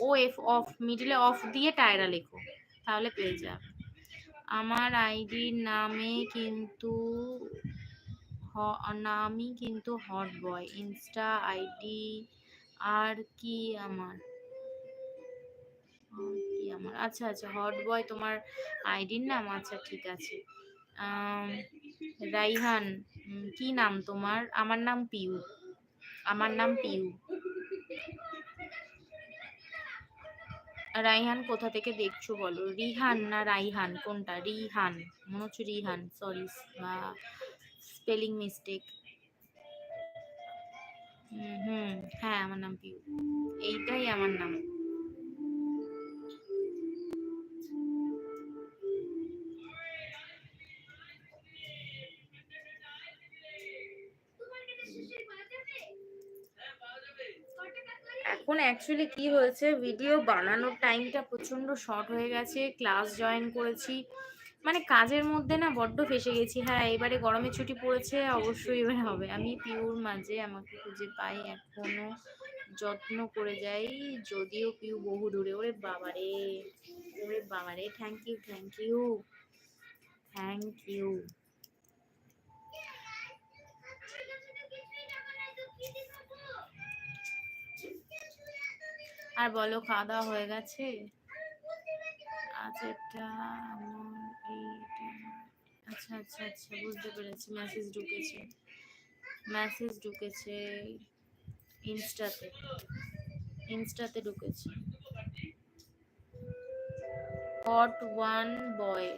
O F of, মিডিলে of দিয়ে tiara লেখো, তাহলে পেয়ে যাবে। আমার আইডির নামই কিন্তু হট বয়, ইনস্টা আইডি আর কি আমার আচ্ছা আচ্ছা, হট বয় তোমার আইডির নাম, আচ্ছা ঠিক আছে। রাইহান, কি নাম তোমার? আমার নাম পিউ, আমার নাম পিউ। রাইহান কোথা থেকে দেখছো বলো? রিহান না রাইহান, কোনটা? রিহান মনে হচ্ছে, রিহান, সরি স্পেলিং মিস্টেক। হুম, হ্যাঁ আমার নাম পিউ, এইটাই আমার নাম। এখন অ্যাকচুয়ালি কি হয়েছে, ভিডিও বানানোর টাইমটা প্রচন্ড শর্ট হয়ে গেছে, ক্লাস জয়েন করেছি, মানে কাজের মধ্যে না বড্ড ফেসে গেছি। হ্যাঁ, এবারে গরমের ছুটি পড়েছে, অবশ্যই এবারে হবে। আমি পিউর মাঝে আমাকে খুঁজে পাই, এখনো যত্ন করে যাই, যদিও পিউ বহু দূরে। ওরে বাবারে, ওরে বাবারে, thank you, thank you, thank you. আর বলো, খাওয়া দাওয়া হয়ে গেছে? আচ্ছা, এটা আমার এইটা, আচ্ছা আচ্ছা আচ্ছা, বুঝতে পেরেছি। মেসেজ ঢুকেছে, মেসেজ ঢুকেছে ইনস্টাতে, ইনস্টাতে ঢুকেছে। হট ওয়ান বয়,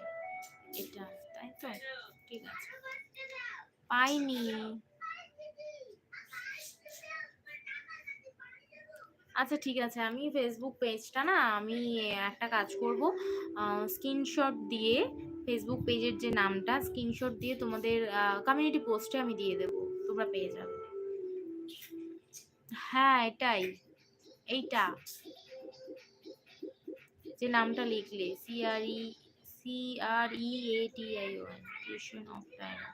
এটা তাই তো? ঠিক আছে, পাইনি। আচ্ছা ঠিক আছে, আমি ফেসবুক পেজটা না, আমি একটা কাজ করব, স্ক্রিনশট দিয়ে, ফেসবুক পেজের যে নামটা স্ক্রিনশট দিয়ে তোমাদের কমিউনিটি পোস্টে আমি দিয়ে দেবো, তোমরা পেয়ে যাবে। হ্যাঁ এটাই, এইটা যে নামটা লিখলে, CREATION, টিউশন অফ টায়রা।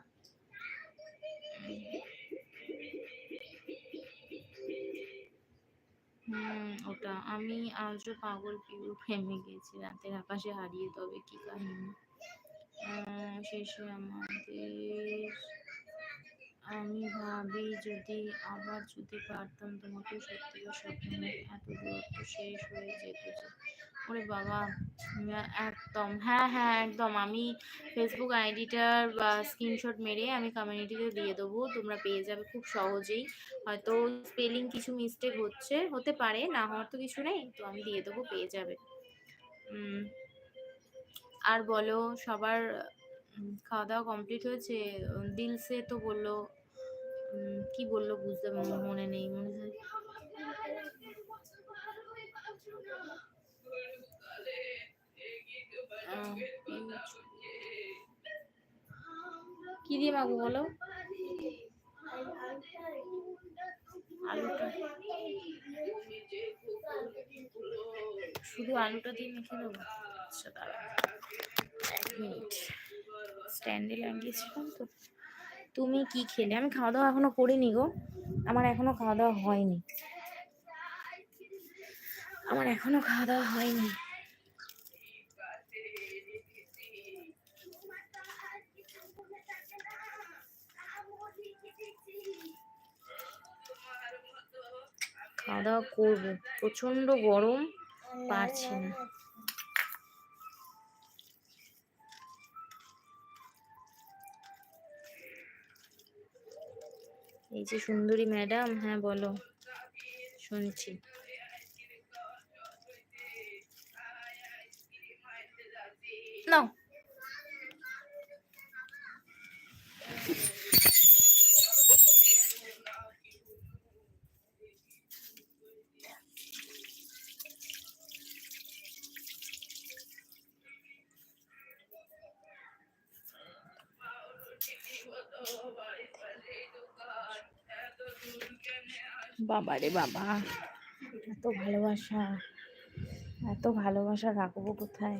ওটা আমি আজও পাগল পিউ প্রেমে গেছি, রাতের আকাশে হারিয়ে, তবে কি কাহিনী শেষে আমাদের। আমি ভাবি যদি পারতাম তোমাকে সত্যিকার স্বপ্নে, এত দূরত্ব শেষ হয়ে যেত যে। ওরে বাবা, একদম, হ্যাঁ হ্যাঁ একদম, আমি ফেসবুক আইডিটার বা স্ক্রিনশট মেরে আমি কমিউনিটিতে দিয়ে দেবো, তোমরা পেয়ে যাবে খুব সহজেই। হয়তো স্পেলিং কিছু মিস্টেক হতে পারে, না হওয়ার তো কিছু নেই, তো আমি দিয়ে দেবো, পেয়ে যাবে। আর বলো, সবার খাওয়া দাওয়া কমপ্লিট হয়েছে? দিলসে তো বললো, কি বললো বুঝতে মনে নেই, মনে হয় কি দিয়ে মাগো বলো? আলুটা, শুধু আলুটা দিয়ে মেখে দেবো? আচ্ছা দাঁড়া, 1 মিনিট, স্ট্যান্ডে লাগিয়েছিলাম তো। তুমি কি খেলে? আমি খাওয়া দাওয়া এখনো করিনি গো, আমার এখনো খাওয়া দাওয়া হয়নি, আমার এখনো খাওয়া দাওয়া হয়নি। খাওয়া দাওয়া করবো, প্রচন্ড গরম, পারছি না। এই যে সুন্দরী ম্যাডাম, হ্যাঁ বলো, শুনছি। নাও, বাবা রে বাবা, এত ভালোবাসা, এত ভালোবাসা রাখবো কোথায়?